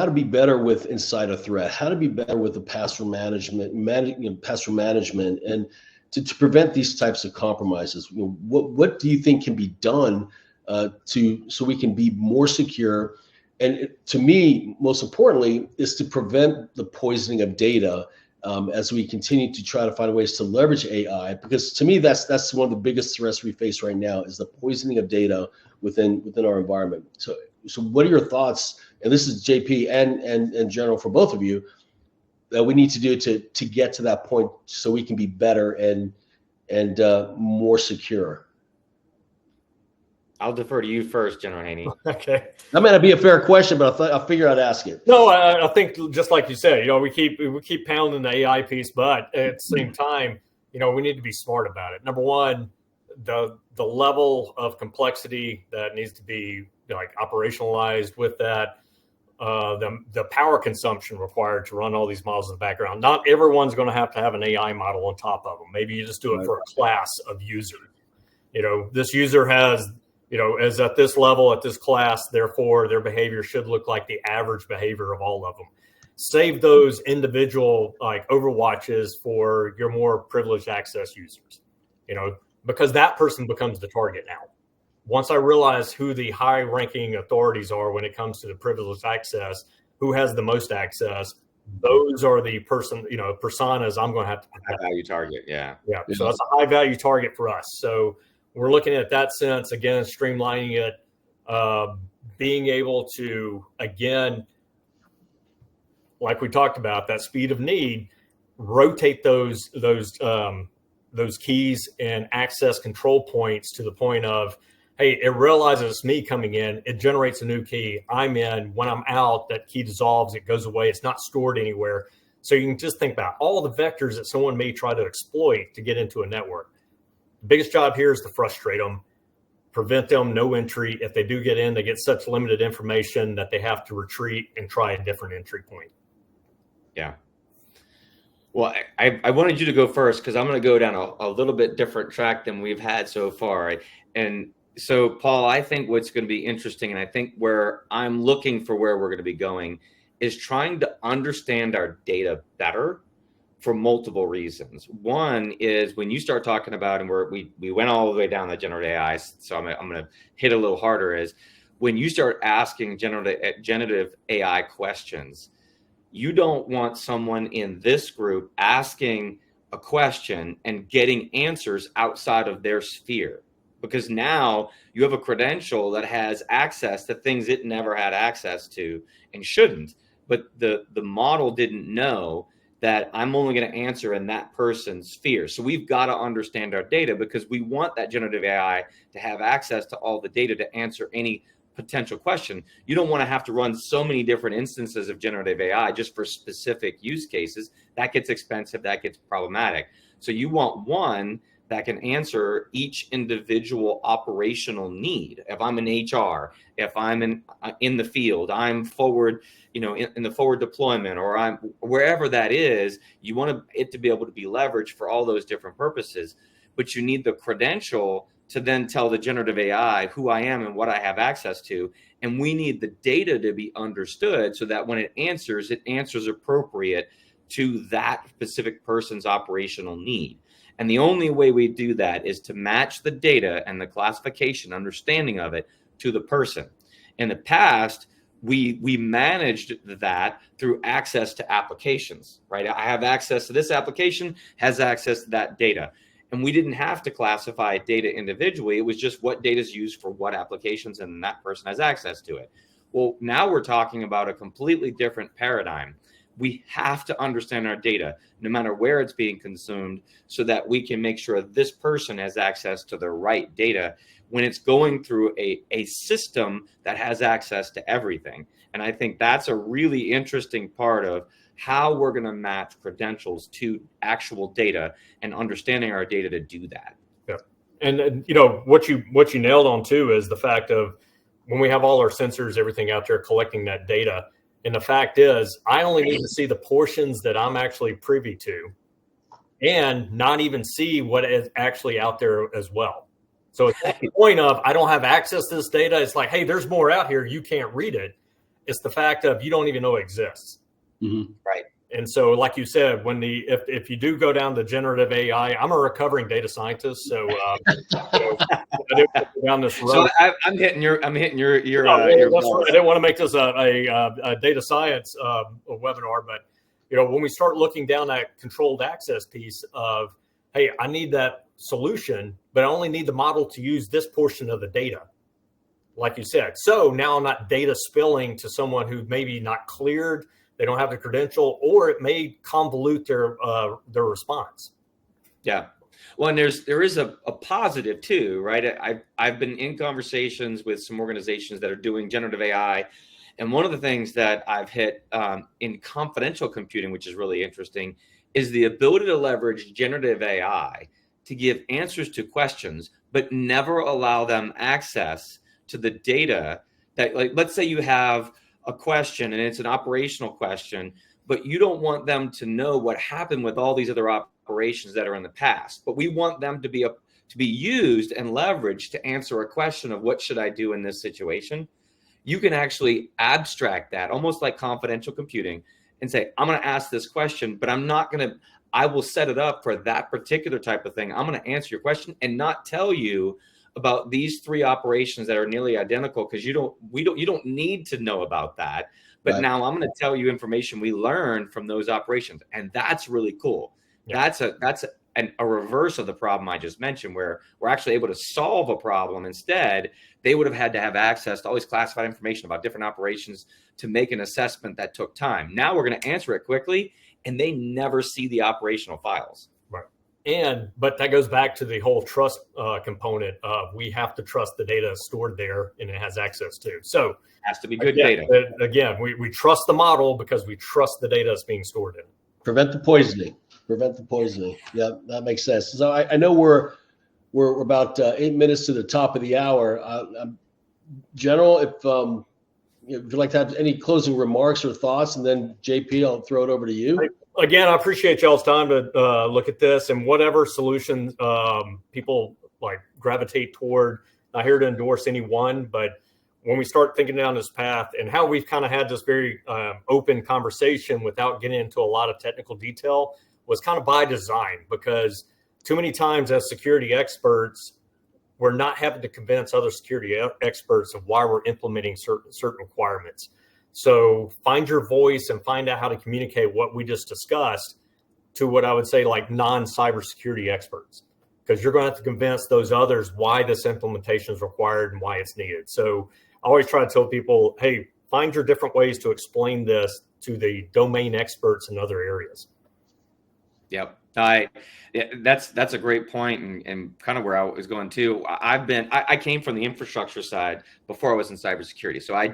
Speaker 3: to be better with insider threat, how to be better with the password management, and to prevent these types of compromises. What do you think can be done so we can be more secure? And to me, most importantly, is to prevent the poisoning of data as we continue to try to find ways to leverage AI. Because to me, that's one of the biggest threats we face right now, is the poisoning of data within our environment. So what are your thoughts? And this is JP and General, for both of you, that we need to do to get to that point so we can be better and more secure.
Speaker 2: I'll defer to you first, General Haynie.
Speaker 4: Okay.
Speaker 3: That may not be a fair question, but I figured I'd ask it.
Speaker 4: No, I think just like you said, we keep pounding the AI piece, but at the same time, we need to be smart about it. Number one, the level of complexity that needs to be operationalized with that, the power consumption required to run all these models in the background. Not everyone's going to have an AI model on top of them. Maybe you just do it for a class of user. This user has, is at this level, at this class, therefore their behavior should look like the average behavior of all of them. Save those individual overwatches for your more privileged access users, because that person becomes the target now. Once I realize who the high-ranking authorities are when it comes to the privileged access, who has the most access, those are the personas I'm going to have to protect.
Speaker 2: High value target, yeah.
Speaker 4: So that's a high-value target for us. So we're looking at that sense, again, streamlining it, being able to, again, like we talked about, that speed of need, rotate those keys and access control points to the point of, hey, it realizes it's me coming in. It generates a new key. I'm in. When I'm out, that key dissolves. It goes away. It's not stored anywhere. So you can just think about all the vectors that someone may try to exploit to get into a network. The biggest job here is to frustrate them, prevent them, no entry. If they do get in, they get such limited information that they have to retreat and try a different entry point.
Speaker 2: Yeah. Well, I wanted you to go first because I'm going to go down a little bit different track than we've had so far. And so, Paul, I think what's going to be interesting, and I think where I'm looking for where we're going to be going, is trying to understand our data better for multiple reasons. One is when you start talking about, and we went all the way down the generative AI, so I'm going to hit a little harder, is when you start asking generative AI questions, you don't want someone in this group asking a question and getting answers outside of their sphere. Because now you have a credential that has access to things it never had access to and shouldn't. But the model didn't know that I'm only going to answer in that person's sphere. So we've got to understand our data because we want that generative AI to have access to all the data to answer any potential question. You don't want to have to run so many different instances of generative AI just for specific use cases. That gets expensive, that gets problematic. So you want one that can answer each individual operational need. If I'm in HR, if I'm in the field, I'm forward, in the forward deployment, or I'm wherever that is, you want it to be able to be leveraged for all those different purposes. But you need the credential to then tell the generative AI who I am and what I have access to. And we need the data to be understood so that when it answers appropriate to that specific person's operational need. And the only way we do that is to match the data and the classification, understanding of it to the person. In the past, we managed that through access to applications, right? I have access to this application, has access to that data. And we didn't have to classify data individually. It was just what data is used for what applications, and that person has access to it. Well, now we're talking about a completely different paradigm. We have to understand our data, no matter where it's being consumed, so that we can make sure this person has access to the right data when it's going through a system that has access to everything. And I think that's a really interesting part of how we're going to match credentials to actual data and understanding our data to do that.
Speaker 4: Yeah. And you know what you nailed on too is the fact of when we have all our sensors, everything out there collecting that data. And the fact is, I only need to see the portions that I'm actually privy to, and not even see what is actually out there as well. So it's not the point of I don't have access to this data. It's like, hey, there's more out here. You can't read it. It's the fact of you don't even know it exists.
Speaker 3: Mm-hmm.
Speaker 2: Right.
Speaker 4: And so, like you said, if you do go down the generative AI, I'm a recovering data scientist, so I didn't go down this road.
Speaker 2: So I'm hitting your
Speaker 4: I didn't want to make this a data science webinar, but you know, when we start looking down that controlled access piece of, hey, I need that solution, but I only need the model to use this portion of the data, like you said. So now I'm not data spilling to someone who maybe not cleared. They don't have the credential, or it may convolute their response.
Speaker 2: Yeah. Well, and there is a positive too, right? I've been in conversations with some organizations that are doing generative AI. And one of the things that I've hit in confidential computing, which is really interesting, is the ability to leverage generative AI to give answers to questions, but never allow them access to the data that, like, let's say you have a question and it's an operational question, but you don't want them to know what happened with all these other operations that are in the past. But we want them to be used and leveraged to answer a question of what should I do in this situation. You can actually abstract that almost like confidential computing and say, I'm going to ask this question, but I will set it up for that particular type of thing. I'm going to answer your question and not tell you about these 3 operations that are nearly identical, because you don't need to know about that. But
Speaker 3: Right.
Speaker 2: Now I'm going to tell you information we learned from those operations, and that's really cool. Yeah. That's a reverse of the problem I just mentioned, where we're actually able to solve a problem. Instead, they would have had to have access to all this classified information about different operations to make an assessment that took time. Now we're going to answer it quickly, and they never see the operational files.
Speaker 4: But that goes back to the whole trust component of we have to trust the data stored there and it has access to. So it
Speaker 2: has to be good data.
Speaker 4: Again, we trust the model because we trust the data that's being stored in it.
Speaker 3: Prevent the poisoning. Yeah, that makes sense. So I know we're about 8 minutes to the top of the hour. General, if you'd like to have any closing remarks or thoughts, and then JP, I'll throw it over to you.
Speaker 4: Again, I appreciate y'all's time to look at this, and whatever solutions people like gravitate toward. Not here to endorse any one, but when we start thinking down this path and how we've kind of had this very open conversation without getting into a lot of technical detail was kind of by design, because too many times as security experts, we're not having to convince other security experts of why we're implementing certain requirements. So find your voice and find out how to communicate what we just discussed to what I would say like non-cybersecurity experts, because you're going to have to convince those others why this implementation is required and why it's needed. So I always try to tell people, hey, find your different ways to explain this to the domain experts in other areas.
Speaker 2: Yep. That's a great point, and kind of where I was going too. I came from the infrastructure side before I was in cybersecurity. So I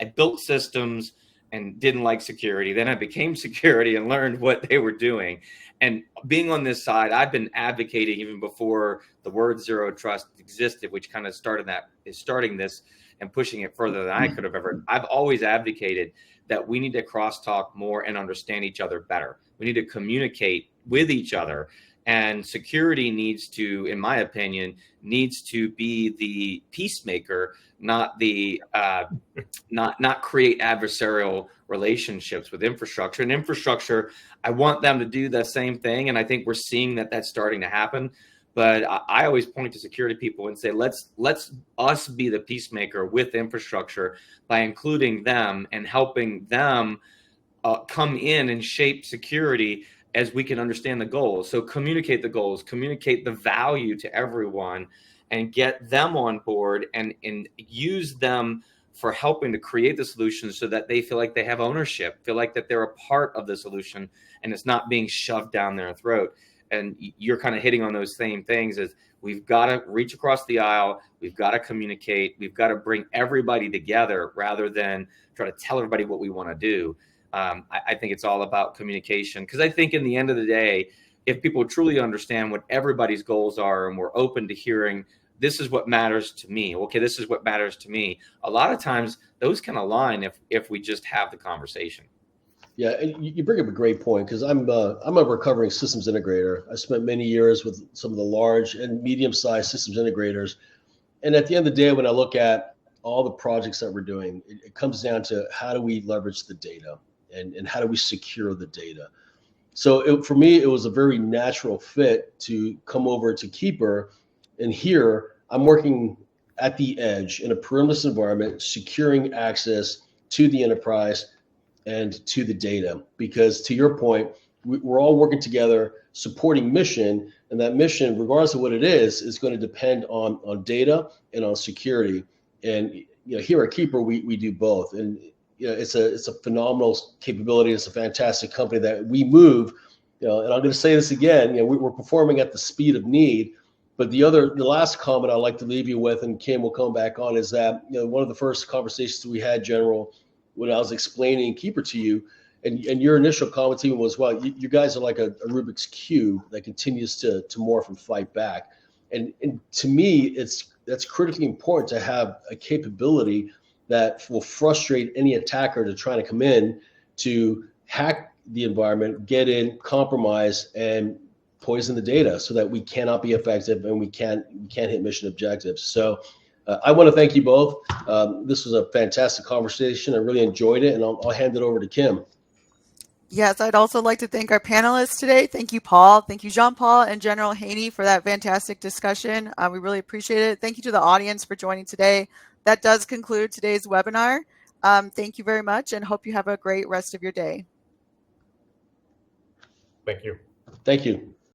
Speaker 2: built systems and didn't like security. Then I became security and learned what they were doing. And being on this side, I've been advocating even before the word zero trust existed, which kind of starting this and pushing it further than I could have ever. I've always advocated that we need to crosstalk more and understand each other better. We need to communicate with each other, and security needs to, in my opinion, be the peacemaker, not the not create adversarial relationships with infrastructure. And infrastructure, I want them to do the same thing, and I think we're seeing that that's starting to happen. But I always point to security people and say, let's us be the peacemaker with infrastructure by including them and helping them come in and shape security as we can understand the goals. So communicate the goals, communicate the value to everyone, and get them on board and use them for helping to create the solution so that they feel like they have ownership, feel like that they're a part of the solution and it's not being shoved down their throat. And you're kind of hitting on those same things as we've got to reach across the aisle. We've got to communicate. We've got to bring everybody together rather than try to tell everybody what we want to do. I think it's all about communication, because I think in the end of the day, if people truly understand what everybody's goals are and we're open to hearing, this is what matters to me. Okay, this is what matters to me. A lot of times those can align if we just have the conversation.
Speaker 3: Yeah, and you bring up a great point, because I'm a recovering systems integrator. I spent many years with some of the large and medium-sized systems integrators. And at the end of the day, when I look at all the projects that we're doing, it comes down to how do we leverage the data and how do we secure the data. So for me, it was a very natural fit to come over to Keeper. And here I'm working at the edge in a perimeterless environment, securing access to the enterprise and to the data. Because to your point, we're all working together, supporting mission, and that mission, regardless of what it is going to depend on data and on security. And here at Keeper, we do both. And it's a phenomenal capability. It's a fantastic company that we move. And I'm going to say this again. We're performing at the speed of need. But the last comment I'd like to leave you with, and Kim will come back on, is that one of the first conversations we had, General, when I was explaining Keeper to you, and your initial comment to me was, well, you guys are like a Rubik's Cube that continues to morph and fight back. And to me, that's critically important to have a capability that will frustrate any attacker to try to come in to hack the environment, get in, compromise, and poison the data so that we cannot be effective and we can't hit mission objectives. So I want to thank you both. This was a fantastic conversation. I really enjoyed it, and I'll hand it over to Kim.
Speaker 1: Yes, I'd also like to thank our panelists today. Thank you, Paul. Thank you, Jean-Paul and General Haynie, for that fantastic discussion. We really appreciate it. Thank you to the audience for joining today. That does conclude today's webinar. Thank you very much, and hope you have a great rest of your day.
Speaker 4: Thank you.
Speaker 3: Thank you.